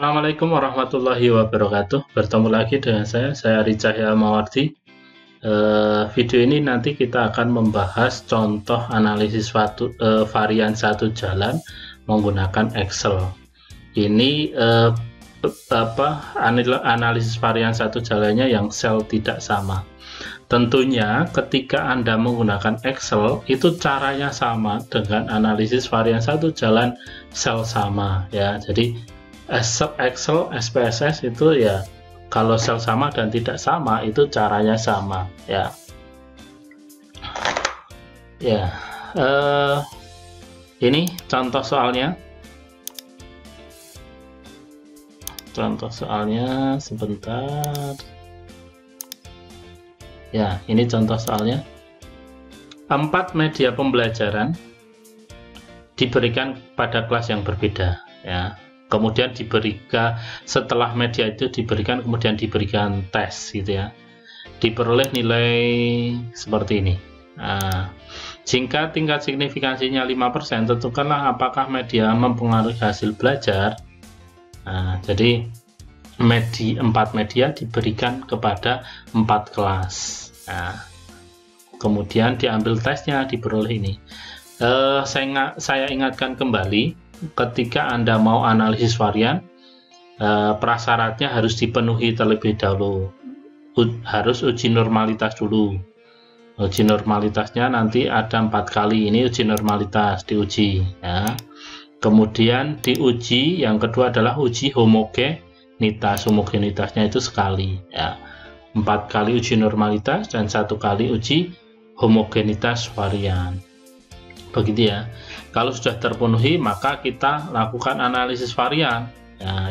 Assalamualaikum warahmatullahi wabarakatuh. Bertemu lagi dengan saya Ari Cahya Mawardi. Video ini nanti kita akan membahas contoh analisis varian satu jalan menggunakan Excel. Ini analisis varian satu jalannya yang sel tidak sama. Tentunya ketika Anda menggunakan Excel itu caranya sama dengan analisis varian satu jalan sel sama ya. Jadi Excel SPSS itu ya kalau sel sama dan tidak sama itu caranya sama ya. Ini contoh soalnya. Sebentar ya, ini contoh soalnya. 4 media pembelajaran diberikan pada kelas yang berbeda ya. Kemudian setelah media itu diberikan, kemudian diberikan tes gitu ya, diperoleh nilai seperti ini. Jika tingkat signifikansinya 5%, tentukanlah apakah media mempengaruhi hasil belajar. Jadi 4 media diberikan kepada 4 kelas. Kemudian diambil tesnya, diperoleh ini. Saya ingatkan kembali, ketika Anda mau analisis varian, prasyaratnya harus dipenuhi terlebih dahulu. Harus uji normalitas dulu. Uji normalitasnya nanti ada 4 kali, ini uji normalitas diuji ya. Kemudian diuji yang kedua adalah uji homogenitasnya itu sekali ya. 4 kali uji normalitas dan 1 kali uji homogenitas varian. Begitu ya. Kalau sudah terpenuhi, maka kita lakukan analisis varian.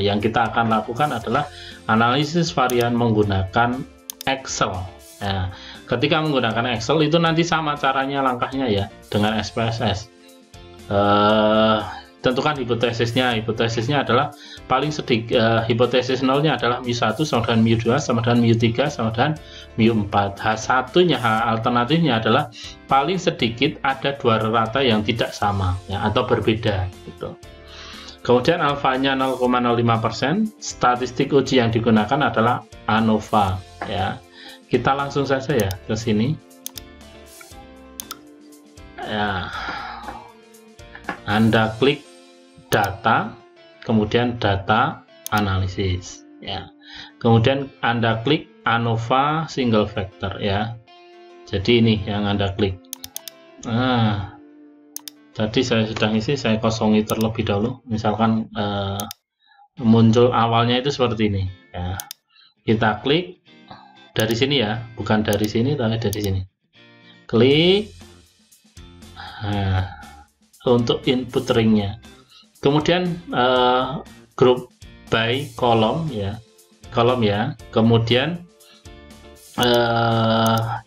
Yang kita akan lakukan adalah analisis varian menggunakan Excel. Ketika menggunakan Excel itu nanti sama caranya, langkahnya ya dengan SPSS. Tentukan hipotesisnya. Hipotesisnya adalah paling sedikit, hipotesis nolnya adalah mu1 sama dengan mu2 sama dengan mu3 sama dengan mu4. H1-nya, alternatifnya adalah paling sedikit ada 2 rata yang tidak sama ya, atau berbeda gitu. Kemudian alfanya 0,05%. Statistik uji yang digunakan adalah ANOVA ya. Kita langsung saja ya ke sini ya. Anda klik data, kemudian data analisis ya. Kemudian Anda klik ANOVA single factor ya. Jadi ini yang Anda klik. Tadi saya sudah isi, saya kosongi terlebih dahulu. Misalkan muncul awalnya itu seperti ini ya. Kita klik dari sini ya, bukan dari sini tapi dari sini. Klik untuk input ringnya. Kemudian group by column ya, kemudian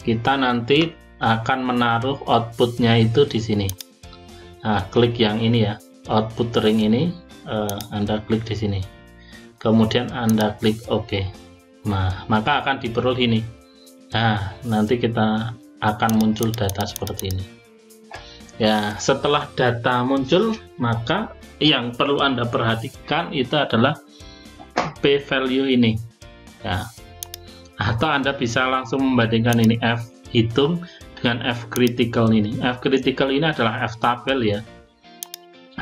kita nanti akan menaruh outputnya itu di sini. Klik yang ini ya, output ring ini, Anda klik di sini, kemudian Anda klik OK. Maka akan diperoleh ini. Nanti kita akan muncul data seperti ini ya. Setelah data muncul, maka yang perlu Anda perhatikan itu adalah P value ini ya. Atau Anda bisa langsung membandingkan ini F hitung dengan F critical ini. F critical ini adalah F tabel ya.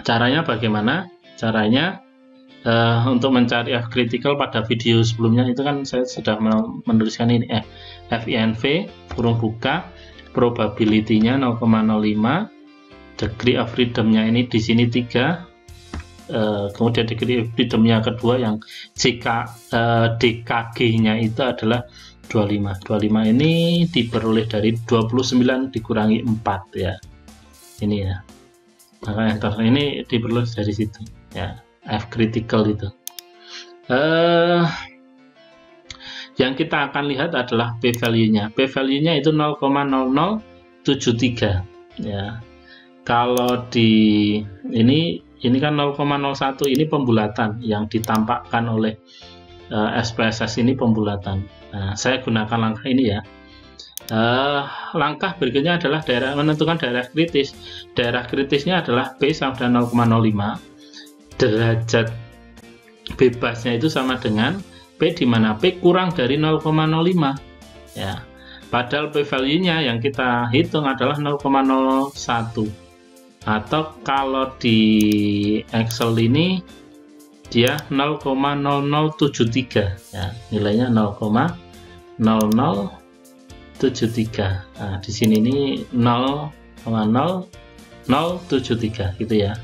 Caranya bagaimana? Caranya untuk mencari F critical pada video sebelumnya itu kan saya sudah menuliskan ini FINV kurung buka, probability-nya 0,05, degree of freedom-nya ini di sini 3, kemudian degree of freedom-nya kedua yang DKG-nya itu adalah 25. 25 ini diperoleh dari 29 dikurangi 4 ya. Ini ya. Maka yang ini diperoleh dari situ ya. F critical itu. Yang kita akan lihat adalah P value-nya. P value-nya itu 0,0073 ya. Kalau di ini kan 0,01, ini pembulatan yang ditampakkan oleh SPSS ini pembulatan. Saya gunakan langkah ini ya. Langkah berikutnya adalah menentukan daerah kritis. Daerah kritisnya adalah P sama dengan 0,05. Derajat bebasnya itu sama dengan P, di mana P kurang dari 0,05 ya. Padahal P value-nya yang kita hitung adalah 0,01, atau kalau di Excel ini dia 0,0073 ya, nilainya 0,0073. Nah, di sini ini 0,0073 gitu ya.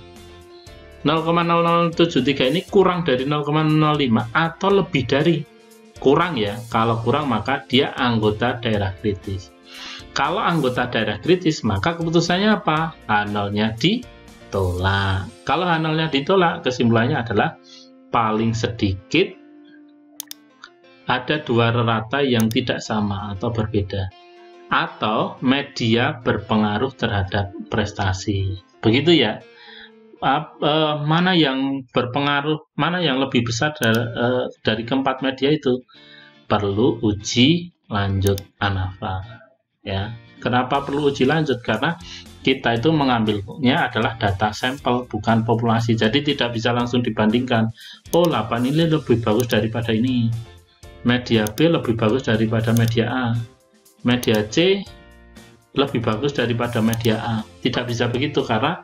0,0073 ini kurang dari 0,05 atau lebih dari, kurang ya. Kalau kurang maka dia anggota daerah kritis. Kalau anggota daerah kritis maka keputusannya apa? H0-nya ditolak. Kalau H0-nya ditolak, kesimpulannya adalah paling sedikit ada dua rata yang tidak sama atau berbeda, atau media berpengaruh terhadap prestasi. Begitu ya. Mana yang berpengaruh, mana yang lebih besar dari keempat media itu, perlu uji lanjut ANAFA ya. Kenapa perlu uji lanjut? Karena kita itu mengambilnya adalah data sampel, bukan populasi, jadi tidak bisa langsung dibandingkan. Oh, 8 ini lebih bagus daripada ini, media B lebih bagus daripada media A, media C lebih bagus daripada media A. Tidak bisa begitu karena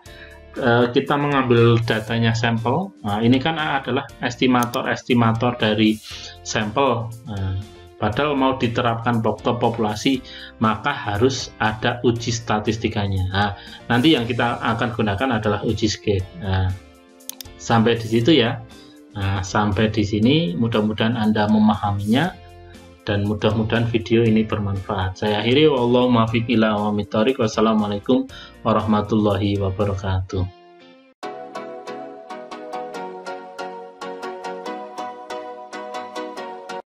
kita mengambil datanya sampel. Nah, ini kan adalah estimator dari sampel. Nah, padahal mau diterapkan ke populasi maka harus ada uji statistikanya. Nah, nanti yang kita akan gunakan adalah uji Schett. Nah, sampai di situ ya. Nah, sampai di sini mudah-mudahan Anda memahaminya dan mudah-mudahan video ini bermanfaat. Saya akhiri, wallahu muwaffiq ila aqwamit thoriq. Wassalamualaikum warahmatullahi wabarakatuh.